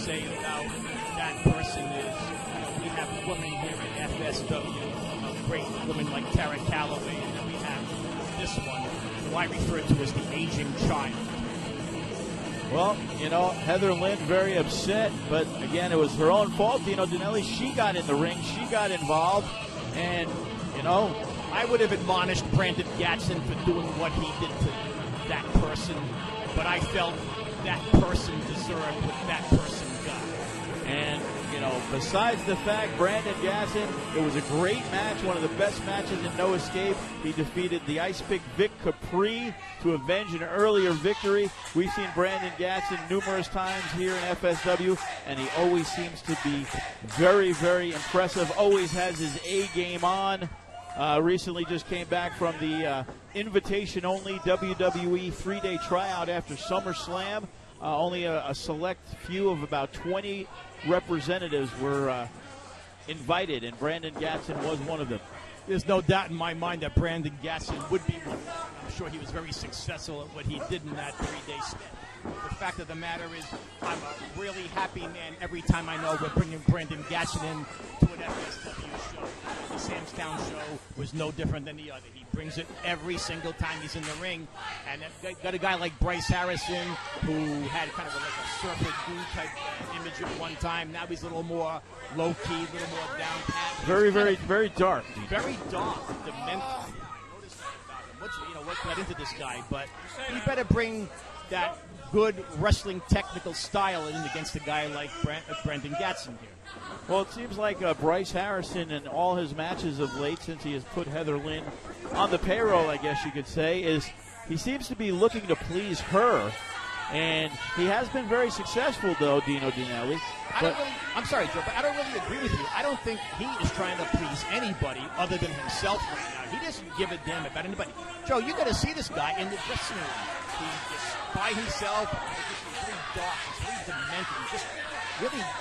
say about that person is, we have women here at FSW, great women like Tara Calloway, and then we have this one, who I refer to as the aging child. Well, Heather Lynn very upset, but again, it was her own fault. Dino Dinelli, she got in the ring, she got involved, and, I would have admonished Brandon GATson for doing what he did to that person, but I felt that person deserved what that person got. And, besides the fact, Brandon GATson, it was a great match, one of the best matches in No Escape. He defeated the Ice Pick Vic Capri to avenge an earlier victory. We've seen Brandon GATson numerous times here in FSW, and he always seems to be very, very impressive, always has his A game on. Recently just came back from the invitation-only WWE 3-day tryout after SummerSlam. Only a select few of about 20 representatives were invited, and Brandon GATson was one of them. There's no doubt in my mind that Brandon GATson would be one. I'm sure he was very successful at what he did in that 3-day stint. The fact of the matter is, I'm a really happy man every time I know we're bringing Brandon GATson in to an FSW show. The Sam's Town show was no different than the other. He brings it every single time he's in the ring. And got a guy like Bryce Harrison, who had kind of like a surfer dude type image at one time. Now he's a little more low-key, a little more down pat. Very dark. Very dark, demented. I noticed that about him. What's got into this guy? But he better bring that good wrestling technical style in against a guy like Brandon GATson here. Well, it seems like Bryce Harrison in all his matches of late, since he has put Heather Lynn on the payroll, I guess you could say, he seems to be looking to please her. And he has been very successful, though, Dino Dinelli. I'm sorry, Joe, but I don't really agree with you. I don't think he is trying to please anybody other than himself right now. He doesn't give a damn about anybody. Joe, you got to see this guy in the dressing room. He's just by himself. He's really dark. He's really demented. He's just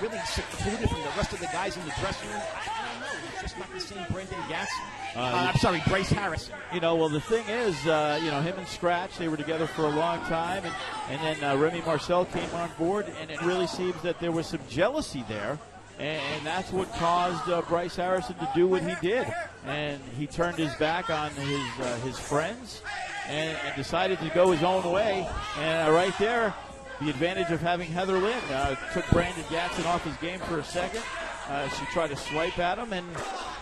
really secluded from the rest of the guys in the dressing room. I don't know. He's just not the same Brandon GATson. I'm sorry, Bryce Harrison. Well, the thing is, him and Scratch, they were together for a long time, and then Remy Marcel came on board, and it really seems that there was some jealousy there, and that's what caused Bryce Harrison to do what he did. And he turned his back on his friends and decided to go his own way. And right there, the advantage of having Heather Lynn took Brandon GATson off his game for a second. She tried to swipe at him, and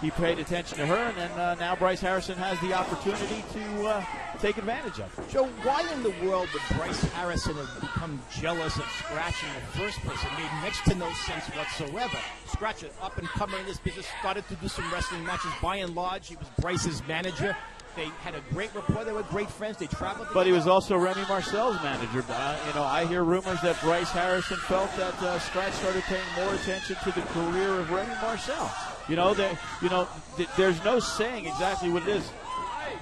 he paid attention to her, and then now Bryce Harrison has the opportunity to take advantage of it. Joe, why in the world would Bryce Harrison have become jealous of Scratch in the first place? It made next to no sense whatsoever. Scratch, up and coming in this business, started to do some wrestling matches. By and large, he was Bryce's manager. They had a great rapport. They were great friends. They traveled. But he was also Remy Marcel's manager. I hear rumors that Bryce Harrison felt that Scratch started paying more attention to the career of Remy Marcel. There's no saying exactly what it is.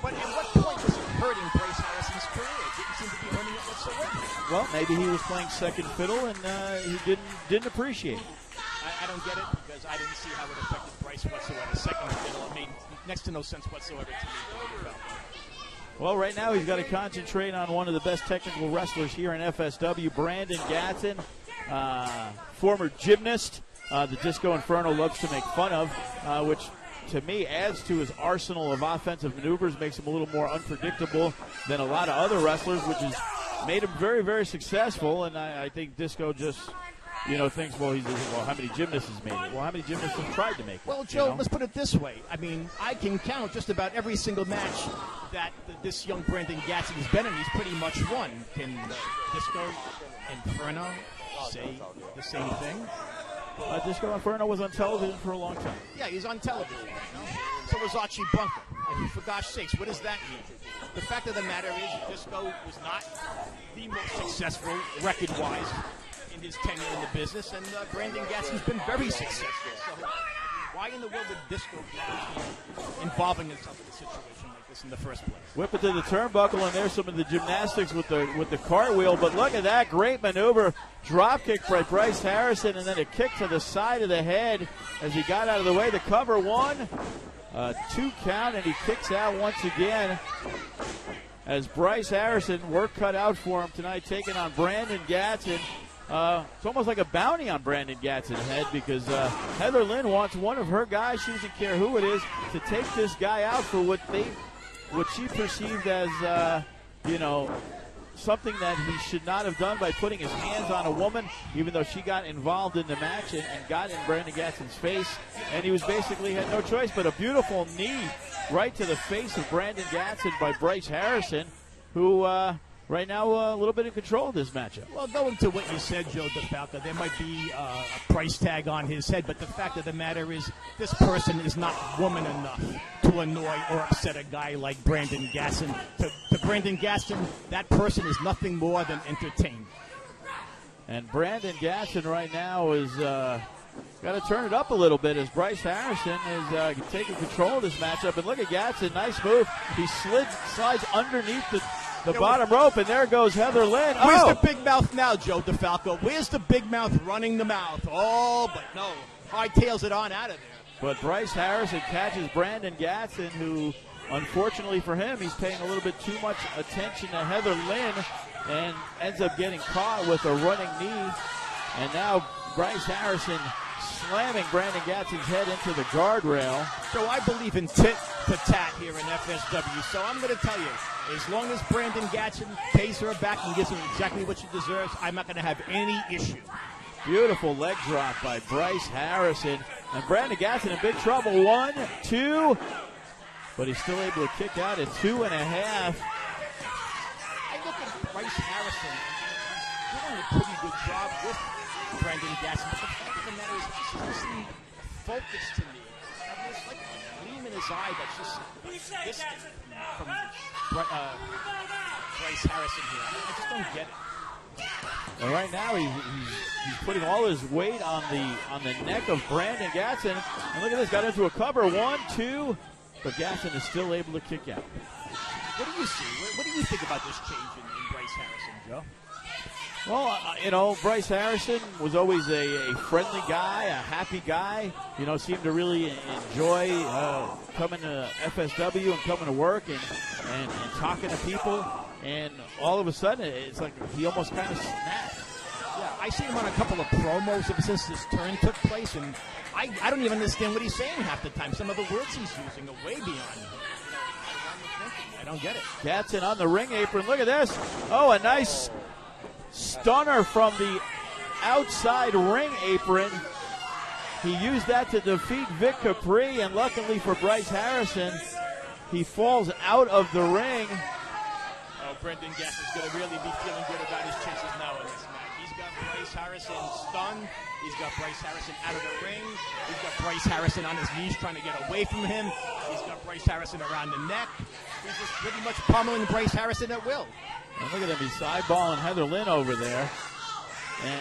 But at what point was it hurting Bryce Harrison's career? It didn't seem to be hurting it whatsoever. Well, maybe he was playing second fiddle and he didn't appreciate it. I don't get it because I didn't see how it affected Bryce whatsoever. Second fiddle, it made next to no sense whatsoever to me. Well, right now he's got to concentrate on one of the best technical wrestlers here in FSW, Brandon GATson, former gymnast. The Disco Inferno loves to make fun of, which to me adds to his arsenal of offensive maneuvers, makes him a little more unpredictable than a lot of other wrestlers, which has made him very, very successful. And I think Disco just thinks, how many gymnasts has made it? Well, how many gymnasts have tried to make it? Well, Joe, let's put it this way. I mean, I can count just about every single match that this young Brandon GATson has been in. He's pretty much won. Can Disco Inferno say the same thing? Disco Inferno was on television for a long time. Yeah, he's on television. So was Archie Bunker. And for gosh sakes, what does that mean? The fact of the matter is, Disco was not the most successful record-wise in his tenure in the business, and Brandon GATson's been very successful. So why in the world did Disco be involving himself in a situation like this in the first place? Whip it to the turnbuckle, and there's some of the gymnastics with the cartwheel. But look at that great maneuver, drop kick by Bryce Harrison, and then a kick to the side of the head as he got out of the way. The cover 1, 2 count, and he kicks out once again. As Bryce Harrison, work cut out for him tonight, taking on Brandon GATson. it's almost like a bounty on Brandon Gatson's head because Heather Lynn wants one of her guys, she doesn't care who it is, to take this guy out for what she perceived as, something that he should not have done by putting his hands on a woman, even though she got involved in the match and got in Brandon Gatson's face. And he was basically had no choice but a beautiful knee right to the face of Brandon Gatson by Bryce Harrison, who right now a little bit in control of this matchup. Well, going to what you said, Joe DeFalco, there might be a price tag on his head, but the fact of the matter is this person is not woman enough to annoy or upset a guy like Brandon Gatson. To Brandon Gatson, that person is nothing more than entertainment. And Brandon Gatson right now is got to turn it up a little bit as Bryce Harrison is taking control of this matchup. And look at Gatson, nice move. He slides underneath the bottom rope, and there goes Heather Lynn. Where's the big mouth now, Joe DeFalco? Where's the big mouth running the mouth? Oh, but no. Hightails it on out of there. But Bryce Harrison catches Brandon Gatson, who, unfortunately for him, he's paying a little bit too much attention to Heather Lynn and ends up getting caught with a running knee. And now Bryce Harrison slamming Brandon Gatson's head into the guardrail. So I believe in tit for tat here in FSW. So I'm going to tell you, as long as Brandon Gatson pays her back and gives her exactly what she deserves, I'm not going to have any issue. Beautiful leg drop by Bryce Harrison. And Brandon Gatson in big trouble. 1, 2. But he's still able to kick out at 2.5. I look at Bryce Harrison. He's doing a pretty good job with Brandon Gatson. But the fact of the matter is, he doesn't seem focused to me. I mean, it's like a gleam in his eye that's just distant from Bryce Harrison here. I just don't get it. And right now he's putting all his weight on the neck of Brandon Gatson. And look at this, got into a cover. 1, 2, but Gatson is still able to kick out. What do you see? What do you think about this change in Bryce Harrison, Joe? Well, Bryce Harrison was always a friendly guy, a happy guy. Seemed to really enjoy coming to FSW and coming to work and talking to people. And all of a sudden, it's like he almost kind of snapped. Yeah, I see him on a couple of promos ever since this turn took place, and I don't even understand what he's saying half the time. Some of the words he's using are way beyond me. I don't get it. Gatson on the ring apron. Look at this. Oh, a nice stunner from the outside ring apron. He used that to defeat Vic Capri, and luckily for Bryce Harrison, he falls out of the ring. Brendan Gatson's going to really be feeling good about his chances now in this match. He's got Bryce Harrison stunned. He's got Bryce Harrison out of the ring. He's got Bryce Harrison on his knees trying to get away from him. He's got Bryce Harrison around the neck. He's just pretty much pummeling Bryce Harrison at will. And look at him. He's sideballing Heather Lynn over there.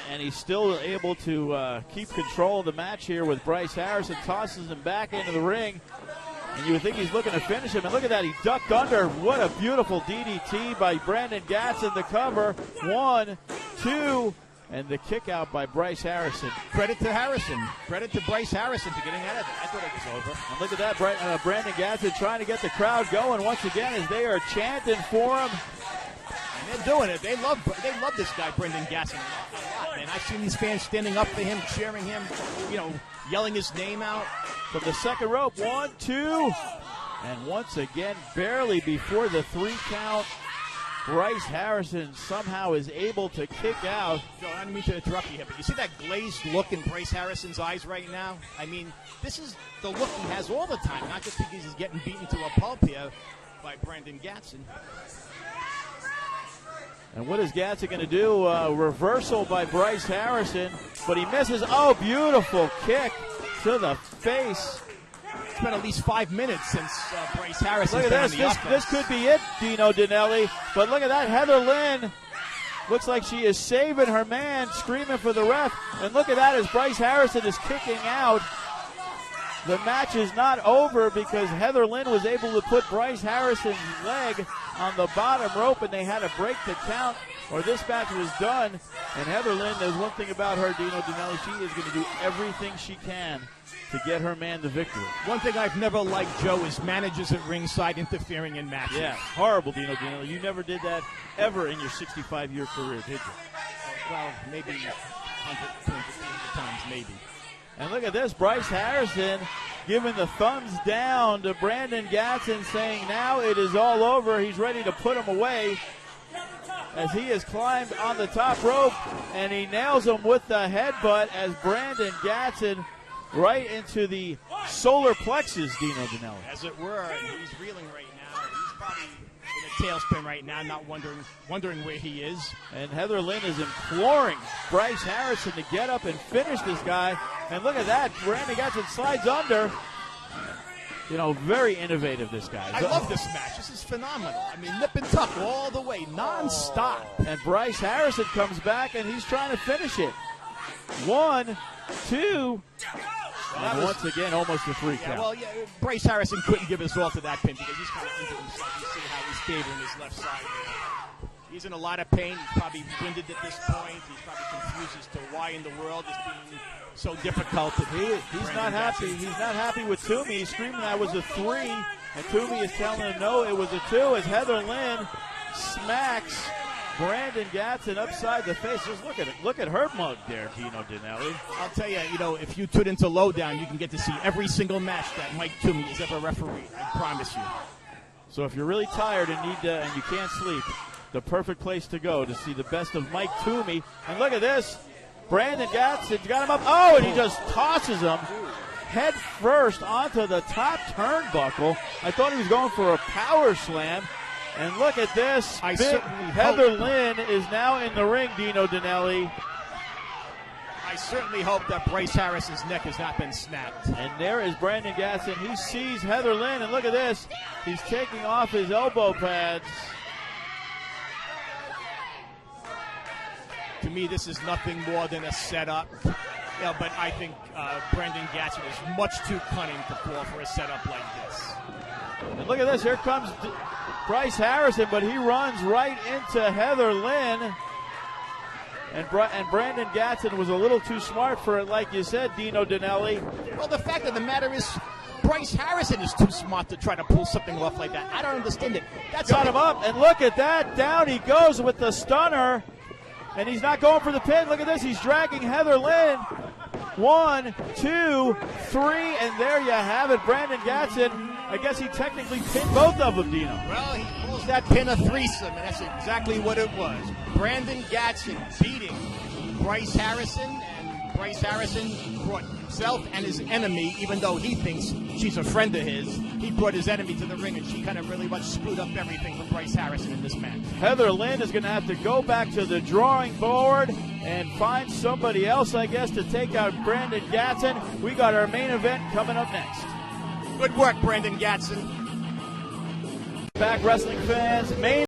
And he's still able to keep control of the match here with Bryce Harrison. Tosses him back into the ring. And you would think he's looking to finish him. And look at that. He ducked under. What a beautiful DDT by Brandon Gatson. The cover. 1, 2. And the kick out by Bryce Harrison. Credit to Harrison. Credit to Bryce Harrison for getting out of it. I thought it was over. And look at that. Brandon Gatson trying to get the crowd going once again as they are chanting for him. And they're doing it. They love this guy, Brendan Gatson, a lot, man. I've seen these fans standing up for him, cheering him, yelling his name out. From the second rope, 1, 2. And once again, barely before the 3 count, Bryce Harrison somehow is able to kick out. Joe, I don't mean to interrupt you here, but you see that glazed look in Bryce Harrison's eyes right now? I mean, this is the look he has all the time, not just because he's getting beaten to a pulp here by Brandon Gatson. And what is Gatson going to do? Reversal by Bryce Harrison, but he misses. Oh, beautiful kick to the face. It's been at least 5 minutes since Bryce Harrison. Look at this. This could be it, Dino Dinelli. But look at that. Heather Lynn looks like she is saving her man, screaming for the ref. And look at that as Bryce Harrison is kicking out. The match is not over because Heather Lynn was able to put Bryce Harrison's leg on the bottom rope, and they had to break the count, or this match was done. And Heather Lynn, there's one thing about her, Dino Dinelli, she is going to do everything she can to get her man the victory. One thing I've never liked, Joe, is managers at ringside interfering in matches. Yeah, horrible, Dino Dinelli. You never did that ever in your 65-year career, did you? well, maybe 100, 200, 300 times, maybe. And look at this, Bryce Harrison giving the thumbs down to Brandon GATson, saying now it is all over. He's ready to put him away as he has climbed on the top rope, and he nails him with the headbutt as Brandon GATson right into the solar plexus, Dino Dinelli. As it were, and he's reeling right now. He's probably in a tailspin right now, not wondering where he is. And Heather Lynn is imploring Bryce Harrison to get up and finish this guy. And look at that, Brandon GATson slides under. You know, very innovative, this guy. I love this match. This is phenomenal. I mean, nip and tuck all the way, non-stop. And Bryce Harrison comes back, and he's trying to finish it. 1, 2, and once again, almost a 3 count. Well, Bryce Harrison couldn't give his all to that pin because he's kind of injured himself. You see how he's favoring his left side there. He's in a lot of pain. He's probably winded at this point. He's probably confused as to why in the world it's being so difficult. He's not happy. He's not happy with Toomey. He's screaming that was a 3, and Toomey is telling him no, it was a 2 as Heather Lynn smacks Brandon GATson upside the face. Just look at it. Look at her mug there, Dino Dinelli. I'll tell you, if you tune into Lowdown, you can get to see every single match that Mike Toomey has ever refereed. I promise you. So if you're really tired and and you can't sleep, the perfect place to go to see the best of Mike Toomey. And look at this. Brandon GATson's got him up. Oh, and he just tosses him head first onto the top turnbuckle. I thought he was going for a power slam. And look at this. Heather Lynn is now in the ring, Dino Dinelli. I certainly hope that Bryce Harrison's neck has not been snapped. And there is Brandon GATson. He sees Heather Lynn, and look at this. He's taking off his elbow pads. To me, this is nothing more than a setup. But I think Brandon GATson is much too cunning to fall for a setup like this. And look at this. Here comes Bryce Harrison, but he runs right into Heather Lynn. And Brandon GATson was a little too smart for it, like you said, Dino Dinelli. Well, the fact of the matter is, Bryce Harrison is too smart to try to pull something off like that. I don't understand it. That's got him up, and look at that. Down he goes with the stunner. And he's not going for the pin. Look at this. He's dragging Heather Lynn. 1, 2, 3, and there you have it. Brandon GATson, I guess he technically pinned both of them, Dino. Well, he calls that pin a threesome, and that's exactly what it was. Brandon GATson beating Bryce Harrison, and Bryce Harrison brought himself and his enemy, even though he thinks she's a friend of his, he brought his enemy to the ring, and she kind of really much screwed up everything for Bryce Harrison in this match. Heather Lynn is going to have to go back to the drawing board and find somebody else, I guess, to take out Brandon GATson. We got our main event coming up next. Good work, Brandon GATson. Back, wrestling fans. Main